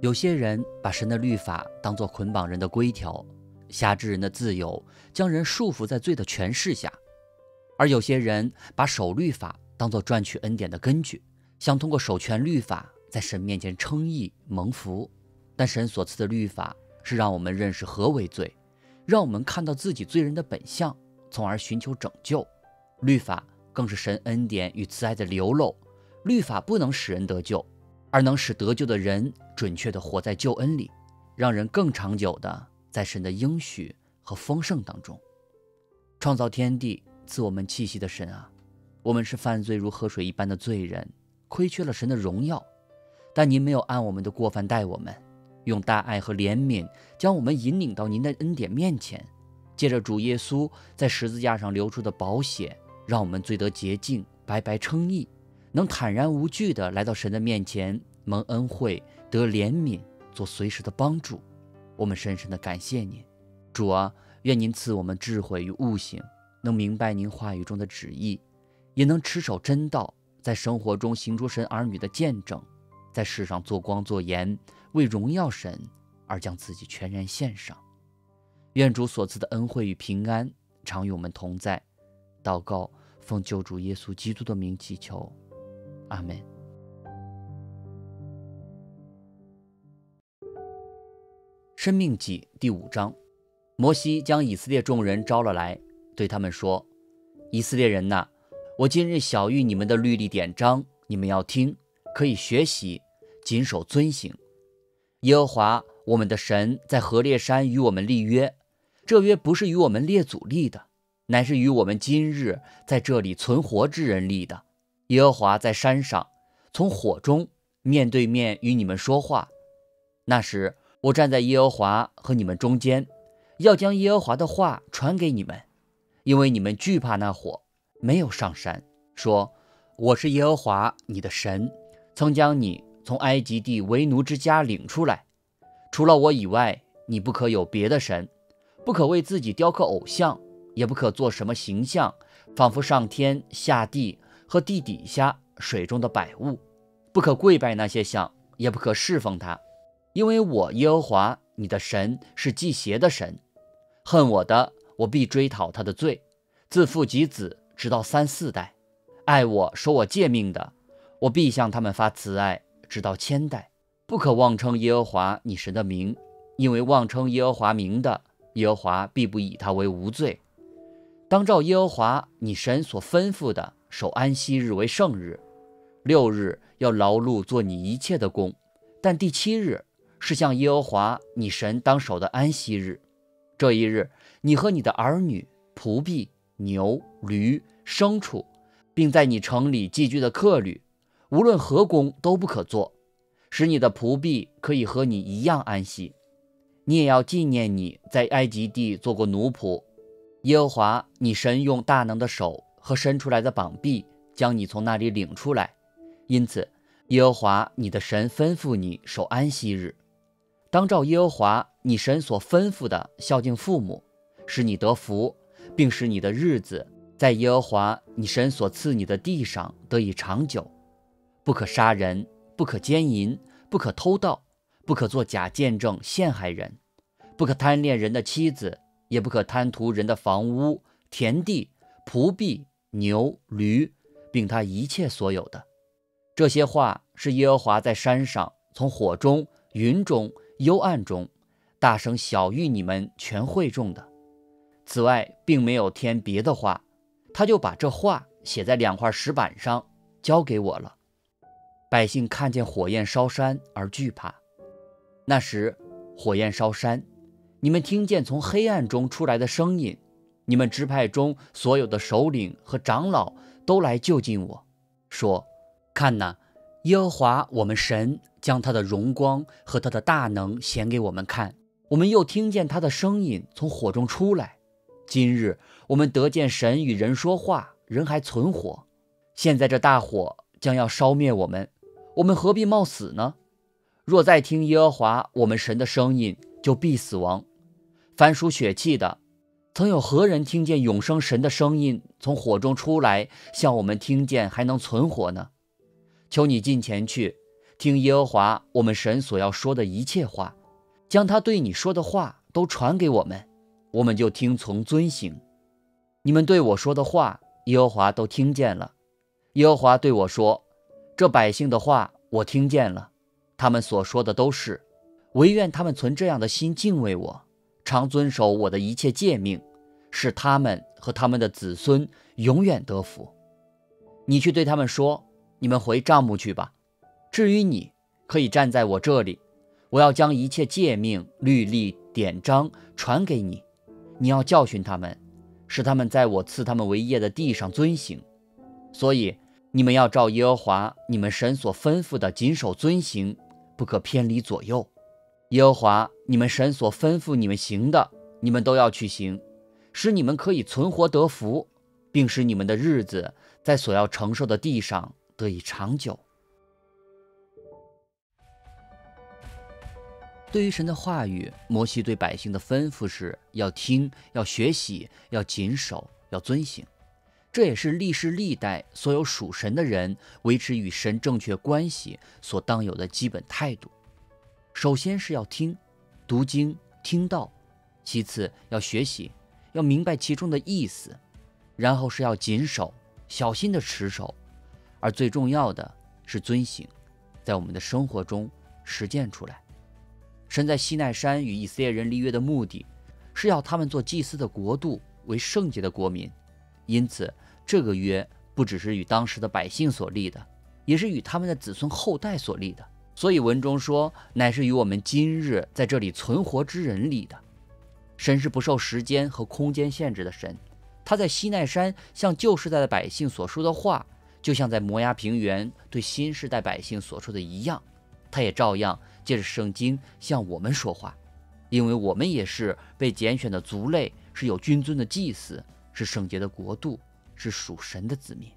有些人把神的律法当作捆绑人的规条，辖制人的自由，将人束缚在罪的权势下；而有些人把守律法当作赚取恩典的根据，想通过守全律法在神面前称义蒙福。但神所赐的律法是让我们认识何为罪，让我们看到自己罪人的本相，从而寻求拯救。律法更是神恩典与慈爱的流露，律法不能使人得救，而能使得救的人准确地活在救恩里，让人更长久地在神的应许和丰盛当中。创造天地赐我们气息的神啊，我们是犯罪如河水一般的罪人，亏缺了神的荣耀，但您没有按我们的过犯待我们，用大爱和怜悯将我们引领到您的恩典面前。借着主耶稣在十字架上流出的宝血，让我们罪得洁净，白白称义，能坦然无惧地来到神的面前，蒙恩惠，得怜悯，做随时的帮助。我们深深地感谢您，主啊，愿您赐我们智慧与悟性，能明白您话语中的旨意，也能持守真道，在生活中行出神儿女的见证，在世上做光做盐，为荣耀神而将自己全然献上。愿主所赐的恩惠与平安常与我们同在。祷告奉救主耶稣基督的名祈求，阿们。申命记第5章，摩西将以色列众人招了来，对他们说：以色列人哪，我今日晓谕你们的律例典章，你们要听，可以学习，谨守遵行。耶和华我们的神在何烈山与我们立约，这约不是与我们列祖立的，乃是与我们今日在这里存活之人立的。耶和华在山上从火中面对面与你们说话，那时我站在耶和华和你们中间，要将耶和华的话传给你们，因为你们惧怕那火，没有上山，说：我是耶和华你的神，曾将你从埃及地为奴之家领出来。除了我以外，你不可有别的神，不可为自己雕刻偶像，也不可做什么形象，仿佛上天下地和地底下水中的百物，不可跪拜那些像，也不可侍奉他。因为我耶和华你的神是忌邪的神，恨我的，我必追讨他的罪，自父及子，直到3、4代；爱我守我诫命的，我必向他们发慈爱，直到1000代。不可妄称耶和华你神的名，因为妄称耶和华名的，耶和华必不以他为无罪。当照耶和华你神所吩咐的，守安息日为圣日，6日要劳碌做你一切的工，但第7日是向耶和华你神当守的安息日。这一日，你和你的儿女、仆婢、牛、驴、牲畜，并在你城里寄居的客旅，无论何工都不可做，使你的仆婢可以和你一样安息。你也要纪念你在埃及地做过奴仆，耶和华你神用大能的手和伸出来的膀臂将你从那里领出来。因此耶和华你的神吩咐你守安息日，当照耶和华你神所吩咐的孝敬父母，使你得福，并使你的日子在耶和华你神所赐你的地上得以长久。不可杀人，不可奸淫，不可偷盗，不可作假见证陷害人，不可贪恋人的妻子，也不可贪图人的房屋、田地、仆婢、牛、驴，并他一切所有的。这些话是耶和华在山上从火中、云中、幽暗中大声晓谕你们全会众的。此外并没有添别的话，他就把这话写在2块石板上，交给我了。百姓看见火焰烧山而惧怕。那时火焰烧山，你们听见从黑暗中出来的声音，你们支派中所有的首领和长老都来就近我，说：看哪，耶和华我们神将他的荣光和他的大能显给我们看，我们又听见他的声音从火中出来。今日我们得见神与人说话，人还存活。现在这大火将要烧灭我们，我们何必冒死呢？若再听耶和华我们神的声音，就必死亡。凡属血气的，曾有何人听见永生神的声音从火中出来，像我们听见还能存活呢？求你近前去，听耶和华我们神所要说的一切话，将他对你说的话都传给我们，我们就听从遵行。你们对我说的话，耶和华都听见了。耶和华对我说，这百姓的话我听见了，他们所说的都是，唯愿他们存这样的心敬畏我，常遵守我的一切诫命，使他们和他们的子孙永远得福。你去对他们说，你们回帐幕去吧。至于你，可以站在我这里，我要将一切诫命、律例、典章传给你，你要教训他们，使他们在我赐他们为业的地上遵行。所以你们要照耶和华你们神所吩咐的谨守遵行，不可偏离左右。耶和华你们神所吩咐你们行的，你们都要去行，使你们可以存活得福，并使你们的日子在所要承受的地上得以长久。对于神的话语，摩西对百姓的吩咐是要听，要学习，要谨守，要遵行。这也是历世历代所有属神的人维持与神正确关系所当有的基本态度。首先是要听，读经听道；其次要学习，要明白其中的意思；然后是要谨守，小心的持守；而最重要的是遵行，在我们的生活中实践出来。神在西奈山与以色列人立约的目的，是要他们做祭司的国度，为圣洁的国民。因此，这个约不只是与当时的百姓所立的，也是与他们的子孙后代所立的。所以文中说，乃是与我们今日在这里存活之人立的。神是不受时间和空间限制的神，他在西奈山向旧世代的百姓所说的话，就像在摩押平原对新世代百姓所说的一样，他也照样借着圣经向我们说话，因为我们也是被拣选的族类，是有君尊的祭司，是圣洁的国度，是属神的子民。